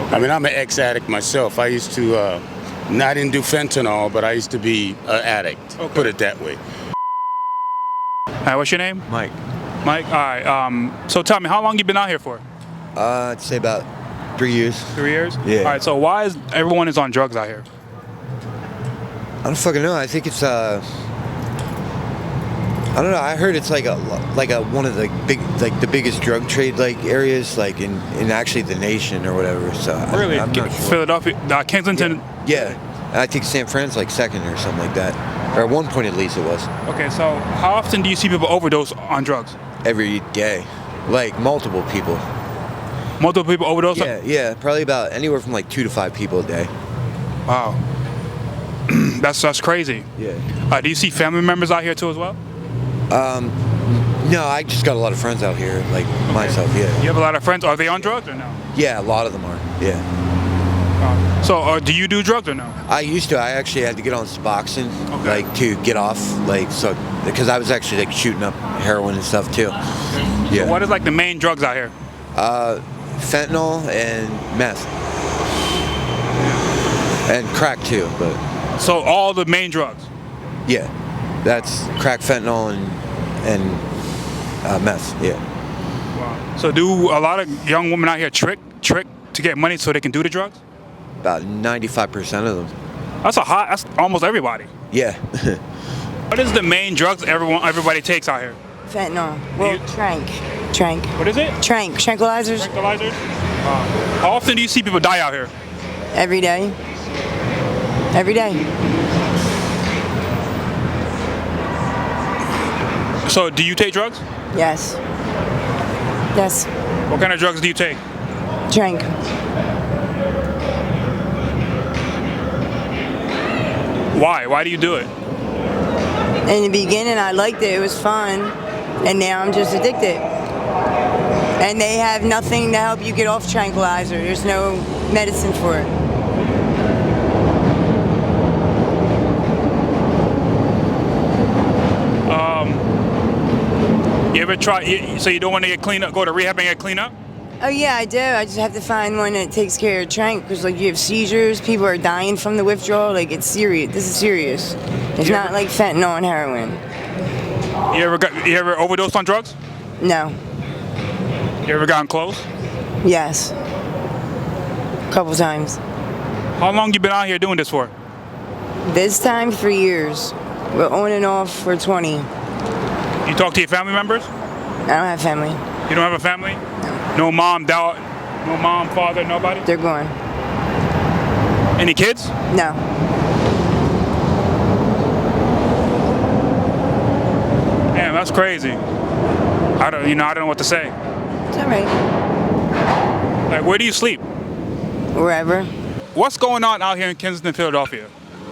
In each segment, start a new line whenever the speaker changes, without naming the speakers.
Okay.
I mean, I'm an ex-addict myself. I used to, I didn't do fentanyl, but I used to be an addict, put it that way.
Hi, what's your name?
Mike.
Mike, all right. So tell me, how long you been out here for?
I'd say about 3 years.
3 years?
Yeah.
All right, so why is everyone is on drugs out here?
I don't fucking know. I think it's I don't know. I heard it's like a one of the big, like the biggest drug trade like areas like in actually the nation or whatever. So
Really?
I'm not sure.
Philadelphia, Kensington.
Yeah. I think San Fran's like second or something like that. Or at one point at least it was.
Okay, so how often do you see people overdose on drugs?
Every day. Like multiple people.
Multiple people overdose?
Yeah, probably about anywhere from like 2 to 5 people a day.
Wow. That's crazy.
Yeah.
Do you see family members out here too as well?
No, I just got a lot of friends out here, like myself, yeah.
You have a lot of friends. Are they on drugs or no?
Yeah, a lot of them are, yeah.
So do you do drugs or no?
I used to. I actually had to get on Suboxone, like to get off, like so, because I was actually like shooting up heroin and stuff too. Yeah.
So what is like the main drugs out here?
Fentanyl and meth, and crack too. But
so all the main drugs.
Yeah, that's crack, fentanyl, and meth. Yeah.
Wow. So do a lot of young women out here trick to get money so they can do the drugs?
About 95% of them.
That's almost everybody.
Yeah.
What is the main drugs everybody takes out here?
Fentanyl. Well, trank.
What is it?
Tranquilizers.
Tranquilizers? How often do you see people die out here?
Every day. Every day.
So do you take drugs?
Yes. Yes.
What kind of drugs do you take?
Trank.
Why? Why do you do it?
In the beginning, I liked it. It was fun. And now I'm just addicted. And they have nothing to help you get off tranquilizer. There's no medicine for it.
You ever try? So you don't want to get clean up? Go to rehab and get clean up?
Oh yeah, I do. I just have to find one that takes care of trank because like you have seizures, people are dying from the withdrawal. Like it's serious. This is serious. It's not like fentanyl and heroin.
You ever overdosed on drugs?
No.
You ever gotten close?
Yes. A couple times.
How long you been out here doing this for?
This time 3 years. But on and off for 20.
You talk to your family members?
I don't have family.
You don't have a family?
No.
No mom, dad, no mom, father, nobody?
They're gone.
Any kids?
No.
Damn, that's crazy. I don't know what to say.
It's all right.
Like, where do you sleep?
Wherever.
What's going on out here in Kensington, Philadelphia?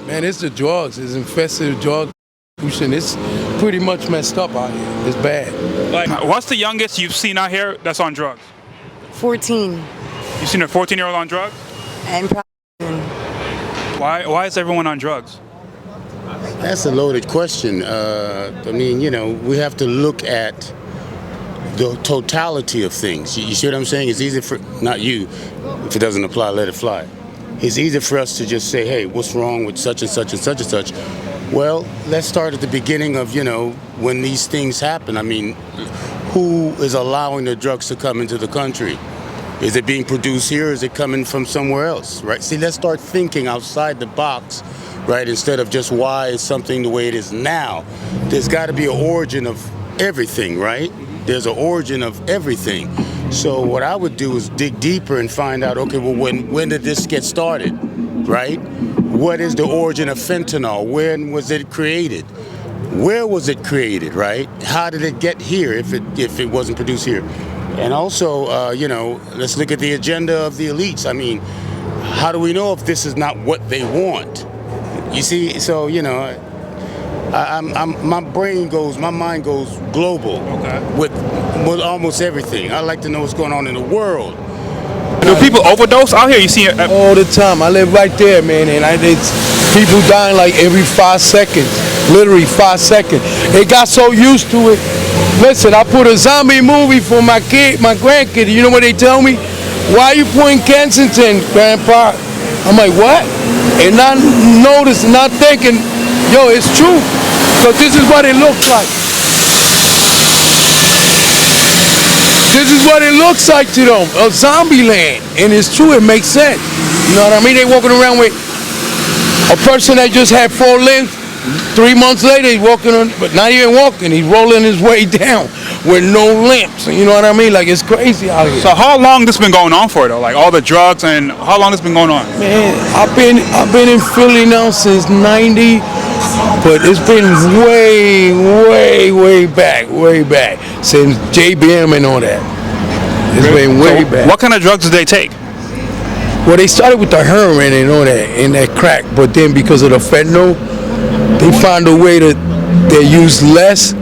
Man, it's the drugs. It's infested drug pollution. It's pretty much messed up out here. It's bad.
Like, what's the youngest you've seen out here that's on drugs?
14.
You seen a 14-year-old on drugs?
And probably.
Why is everyone on drugs?
That's a loaded question. I mean, we have to look at the totality of things. You see what I'm saying? It's easy for, not you, if it doesn't apply, let it fly. It's easy for us to just say, hey, what's wrong with such and such and such and such? Well, let's start at the beginning of, when these things happen. I mean, who is allowing the drugs to come into the country? Is it being produced here? Is it coming from somewhere else, right? See, let's start thinking outside the box, right? Instead of just why is something the way it is now. There's got to be an origin of everything, right? There's an origin of everything. So what I would do is dig deeper and find out, okay, well, when did this get started, right? What is the origin of fentanyl? When was it created? Where was it created, right? How did it get here if it wasn't produced here? And also, let's look at the agenda of the elites. I mean, how do we know if this is not what they want? You see, so, my mind goes global with almost everything. I like to know what's going on in the world.
Do people overdose out here? You see it
all the time. I live right there, man, and it's people dying like every 5 seconds, literally 5 seconds. They got so used to it. Listen, I put a zombie movie for my grandkid. You know what they tell me? why you putting Kensington, Grandpa? I'm like, what? And not noticing, not thinking, yo, it's true. Because this is what it looks like. This is what it looks like to them, a zombie land. And it's true, it makes sense. You know what I mean? They walking around with a person that just had 4 limbs. 3 months later, he's walking on, but not even walking. He's rolling his way down with no limps. You know what I mean? Like, it's crazy out here.
So how long this been going on for though? Like all the drugs and how long this been going on?
Man, I've been in Philly now since '90, but it's been way back since JBM and all that. It's been way back.
What kind of drugs did they take?
Well, they started with the heroin and all that, and that crack, but then because of the fentanyl, they found a way to use less.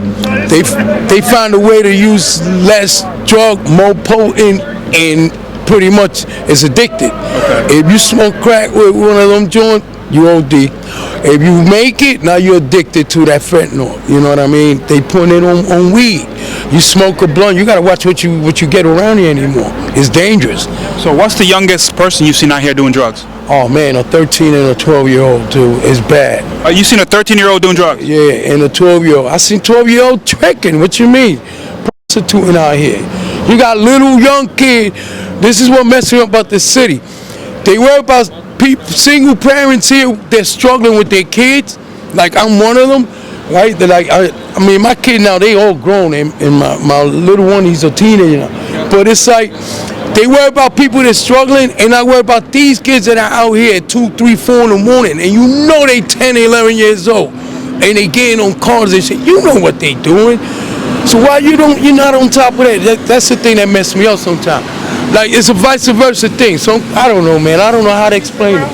They found a way to use less drug, more potent, and pretty much it's addicted. Okay. If you smoke crack with one of them joints, you OD. If you make it, now you're addicted to that fentanyl. You know what I mean? They put it on weed. You smoke a blunt, you gotta watch what you get around here anymore. It's dangerous.
So what's the youngest person you've seen out here doing drugs?
Oh man, a 13 and a 12-year-old dude is bad.
You seen a 13-year-old doing drugs?
Yeah, and a 12-year-old. I seen 12-year-old tricking. What you mean? Prostituting out here. You got little young kid. This is what messes me up about the city. They worry about people, single parents here. They're struggling with their kids. Like I'm one of them, right? They're like, I mean, my kid now they all grown, and my little one he's a teenager now. But it's like they worry about people that's struggling, and I worry about these kids that are out here at 2, 3, 4 in the morning, and you know they 10, 11 years old, and they getting on cars and shit. You know what they doing. So why you're not on top of that? That's the thing that messes me up sometimes. Like it's a vice versa thing. So I don't know, man. I don't know how to explain it.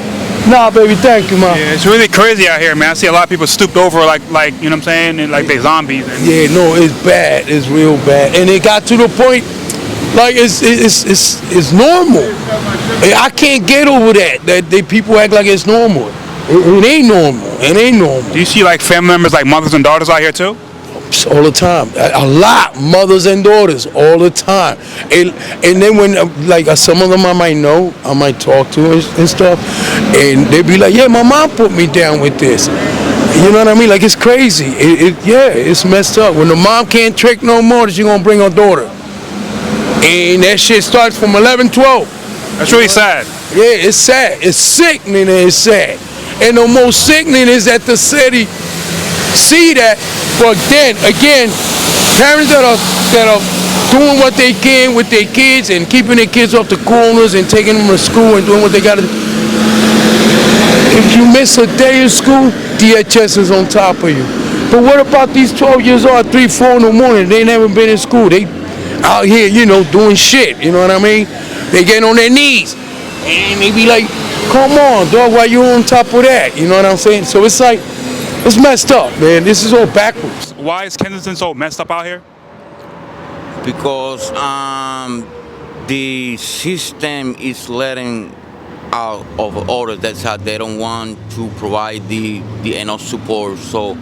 Nah, baby, thank you, man.
Yeah, it's really crazy out here, man. I see a lot of people stooped over like you know what I'm saying, and like they zombies. And
yeah, no, it's bad. It's real bad, and it got to the point. Like it's normal. I can't get over that they people act like it's normal. It ain't normal. It ain't normal.
Do you see like family members, like mothers and daughters out here too?
All the time, a lot, mothers and daughters, all the time, and then when like some of them I might know, I might talk to and stuff, and they be like, yeah, my mom put me down with this. You know what I mean? Like it's crazy. It's messed up. When the mom can't trick no more, she gonna bring her daughter. And that shit starts from 11, 12.
That's really sad.
Yeah, it's sad. It's sickening and it's sad. And the most sickening is that the city see that, but then again, parents that are doing what they can with their kids and keeping their kids off the corners and taking them to school and doing what they gotta do. If you miss a day of school, DHS is on top of you. But what about these 12 years old, 3, 4 in the morning? They never been in school. They out here, doing shit, you know what I mean? They getting on their knees. And they be like, come on, dog, why you on top of that? You know what I'm saying? So it's like, it's messed up, man. This is all backwards.
Why is Kensington so messed up out here?
Because the system is letting out of order. That's how they don't want to provide the enough support. So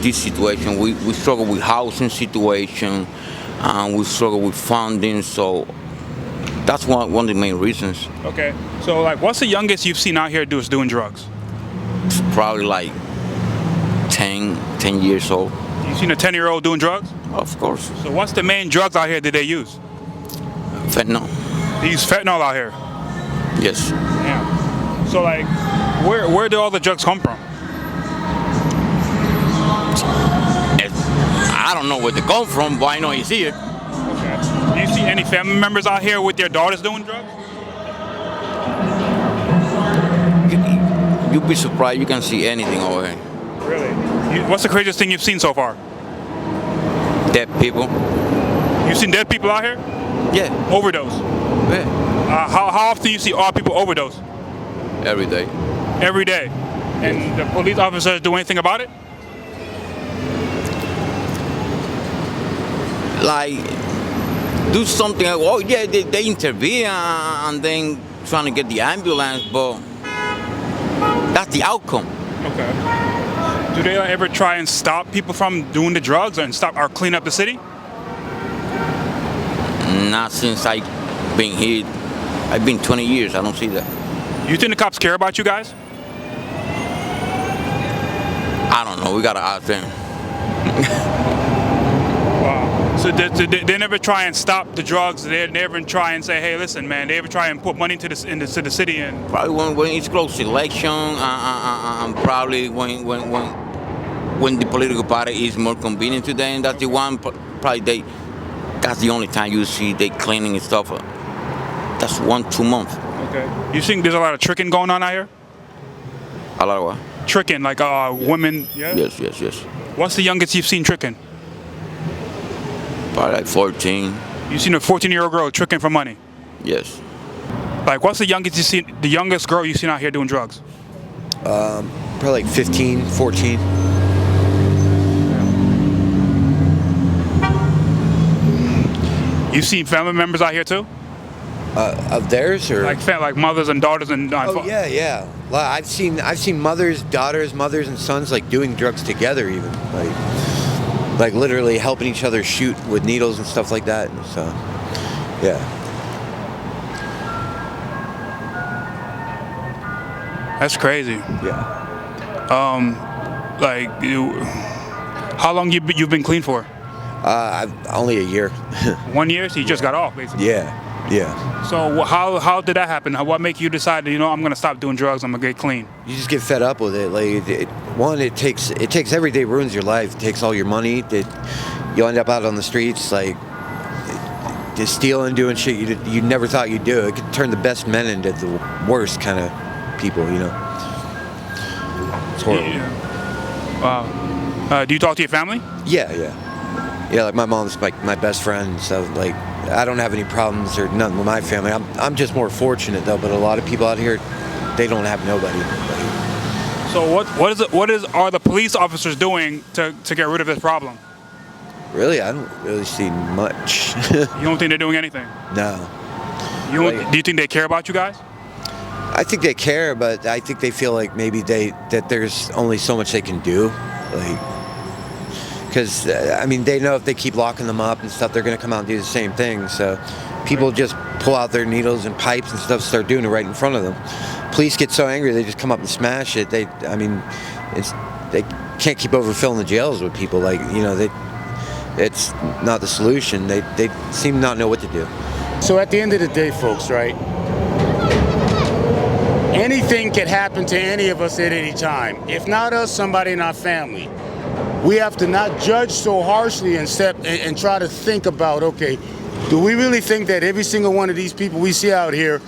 this situation, we struggle with housing situation, and we struggle with funding. So that's one of the main reasons.
Okay. So like, what's the youngest you've seen out here doing drugs?
It's probably like 10 years old.
You seen a 10-year-old doing drugs?
Of course.
So what's the main drugs out here that they use?
Fentanyl.
They use fentanyl out here?
Yes.
Yeah. So like, where do all the drugs come from?
I don't know where they come from, but I know it's here.
Okay. Do you see any family members out here with their daughters doing drugs?
You'd be surprised. You can see anything over here.
Really? What's the craziest thing you've seen so far?
Dead people.
You've seen dead people out here?
Yeah.
Overdose?
Yeah.
How often do you see all people overdose?
Every day.
Every day? And the police officers do anything about it?
Like, do something. Oh yeah, they intervene and then trying to get the ambulance, but that's the outcome.
Okay. Do they ever try and stop people from doing the drugs and stop or clean up the city?
Not since I've been here. I've been 20 years. I don't see that.
You think the cops care about you guys?
I don't know. We gotta ask them.
Wow. So they never try and stop the drugs. They never try and say, hey, listen, man. They ever try and put money into the city and
Probably when it's close to election, probably when the political party is more convenient to them. That's the one. Probably that's the only time you see they cleaning and stuff. That's 1-2 months.
Okay. You think there's a lot of tricking going on out here?
A lot of what?
Tricking, like women. Yeah.
Yes.
What's the youngest you've seen tricking?
Probably like 14.
You seen a 14-year-old girl tricking for money?
Yes.
Like, what's the youngest you seen? The youngest girl you've seen out here doing drugs?
Probably like 15, 14.
You seen family members out here too?
Of theirs, or
Like mothers and daughters and.
oh yeah. Well, I've seen mothers, daughters, mothers and sons like doing drugs together, even like literally helping each other shoot with needles and stuff like that. And so, yeah.
That's crazy.
Yeah.
Like, how long you've been clean for?
Only a year.
1 year. So you just got off, basically.
Yeah.
So how did that happen? What make you decide? I'm gonna stop doing drugs. I'm gonna get clean.
You just get fed up with it. Like it takes every day, ruins your life. It takes all your money. You end up out on the streets, like just stealing, doing shit you never thought you'd do. It could turn the best men into the worst kind of people. It's horrible.
Yeah. Wow. Do you talk to your family?
Yeah. Like my mom's like my best friend, so like I don't have any problems or nothing with my family. I'm just more fortunate though. But a lot of people out here, they don't have nobody.
So are the police officers doing to get rid of this problem?
Really, I don't really see much.
You don't think they're doing anything?
No.
Do you think they care about you guys?
I think they care, but I think they feel like maybe that there's only so much they can do, because they know if they keep locking them up and stuff, they're going to come out and do the same thing. So people just pull out their needles and pipes and stuff, start doing it right in front of them. Police get so angry, they just come up and smash it. They can't keep overfilling the jails with people. It's not the solution. They seem to not know what to do.
So at the end of the day, folks, right? Anything can happen to any of us at any time. If not us, somebody in our family. We have to not judge so harshly and try to think about, okay, do we really think that every single one of these people we see out here,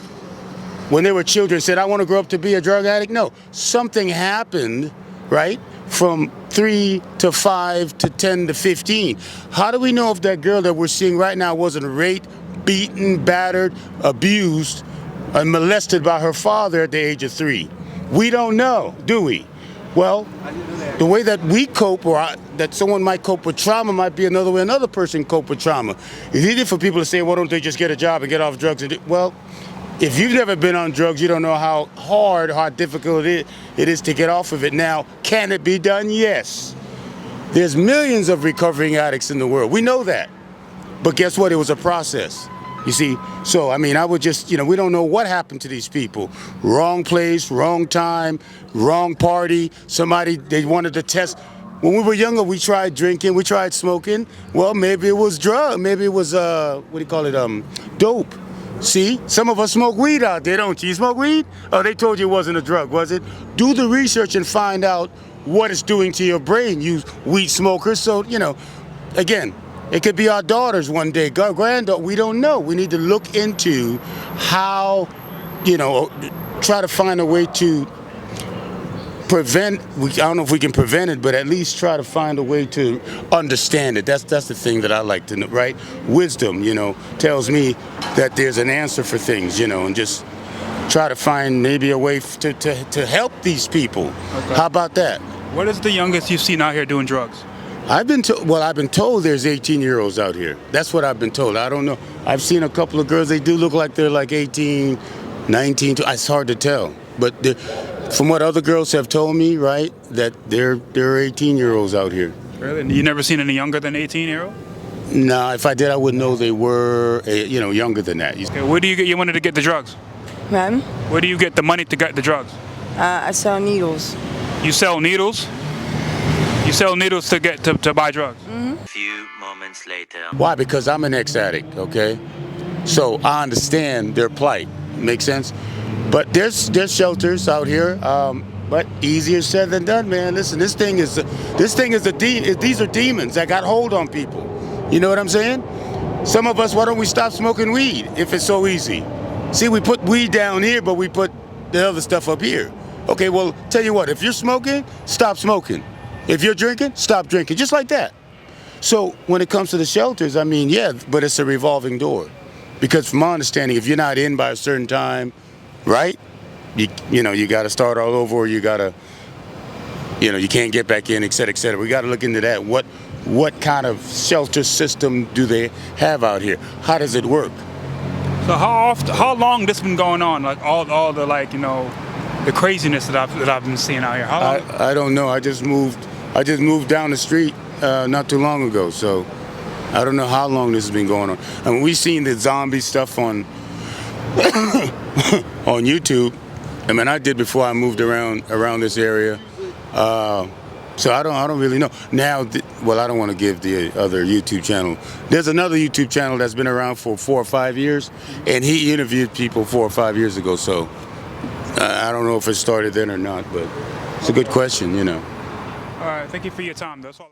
when they were children, said, I want to grow up to be a drug addict? No. Something happened, right? From 3 to 5 to 10 to 15. How do we know if that girl that we're seeing right now wasn't raped, beaten, battered, abused, and molested by her father at the age of 3? We don't know, do we? Well, the way that we cope, or that someone might cope with trauma, might be another way another person cope with trauma. It's easy for people to say, why don't they just get a job and get off drugs? Well, if you've never been on drugs, you don't know how hard, how difficult it is to get off of it. Now, can it be done? Yes. There's millions of recovering addicts in the world. We know that. But guess what? It was a process. You see, so I would just, we don't know what happened to these people. Wrong place, wrong time, wrong party. They wanted to test. When we were younger, we tried drinking, we tried smoking. Well, maybe it was maybe it was, dope. See, some of us smoke weed out there, don't you? You smoke weed? Oh, they told you it wasn't a drug, was it? Do the research and find out what it's doing to your brain, you weed smokers. So, again, it could be our daughters one day, granddaughter, we don't know. We need to look into how, try to find a way to prevent, I don't know if we can prevent it, but at least try to find a way to understand it. That's the thing that I like to know, right? Wisdom, tells me that there's an answer for things, and just try to find maybe a way to help these people. Okay. How about that?
What is the youngest you've seen out here doing drugs?
I've been told there's 18-year-olds out here. That's what I've been told. I don't know. I've seen a couple of girls, they do look like they're like 18, 19, it's hard to tell. But from what other girls have told me, right, that there are 18-year-olds out here.
Really? You never seen any younger than 18-year-old?
No, if I did, I would know they were, younger than that.
Okay, where do you get your money to get the drugs?
Ma'am?
Where do you get the money to get the drugs?
I sell needles.
You sell needles? You sell needles to buy drugs?
Few moments later.
Why? Because I'm an ex-addict, okay? So I understand their plight. Make sense? But there's shelters out here, but easier said than done, man. Listen, these are demons that got hold on people. You know what I'm saying? Some of us, why don't we stop smoking weed if it's so easy? See, we put weed down here, but we put the other stuff up here. Okay, well, tell you what, if you're smoking, stop smoking. If you're drinking, stop drinking, just like that. So when it comes to the shelters, I mean, yeah, but it's a revolving door. Because from my understanding, if you're not in by a certain time, right, you got to start all over, or you got to, you can't get back in, et cetera, et cetera. We got to look into that. What kind of shelter system do they have out here? How does it work?
So how long this been going on? Like all the the craziness that I've been seeing out here. How long?
I don't know. I just moved down the street not too long ago, so I don't know how long this has been going on. I mean, we've seen the zombie stuff on on YouTube. I mean, I did before I moved around this area. So I don't really know. Now, I don't want to give the other YouTube channel. There's another YouTube channel that's been around for 4 or 5 years, and he interviewed people 4 or 5 years ago. So I don't know if it started then or not, but it's a good question,
All right, thank you for your time. That's all.